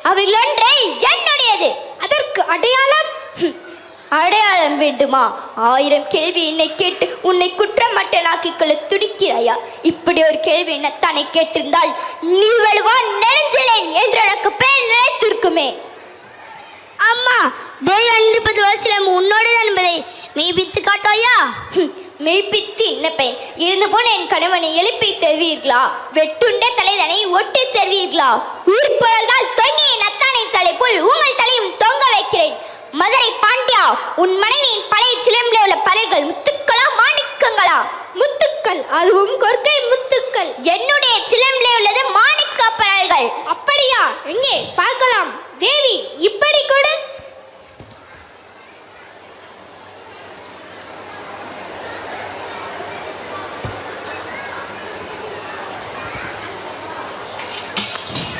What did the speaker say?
அவைகள் ஒன்றே என்னுடையது. அதற்கு அடையாளம்? அடையாளம் வேண்டுமா? 1000 கேள்வி என்னை கேட்டு உன்னை குற்றமற்றனாக்கிக் கொள்ள துடிக்கிறாயா? இப்படி ஒரு கேள்வி என்னத்தானே கேட்டிருந்தால் நீ வலுவா நெடுஞ்சலேன் என்று எனக்கு பேர் நிலைத்திருக்குமே. அம்மா, தெய்வம் 10 வருஷம் உன்னோடு என்பதை மெய்ப்பித்து காட்டாயா? மெய்ப்பித்து என்ன பயன்? இருந்து போன என் கணவனை எழுப்பி தருவீர்களா? வெட்டுண்ட தலைதனை ஒட்டி தருவீர்களா? உயிர்ப்புறதால் தொங்கிய நத்தானை தலை போல் உங்கள் தலையும் தொங்க வைக்கிறேன். மதுரை பாண்டியா, உன் மனைவியின் பழைய சிலம்பில் உள்ள பலர்கள் முத்துக்களா மாணிக்கங்களா? முத்துக்கள், அதுவும் கொற்கை முத்துக்கள். என்னுடைய சிலம்பில் உள்ளது மாணிக்க பலர்கள். அப்படியா? எங்கே பார்க்கலாம். தேவி, இப்படி கொடு.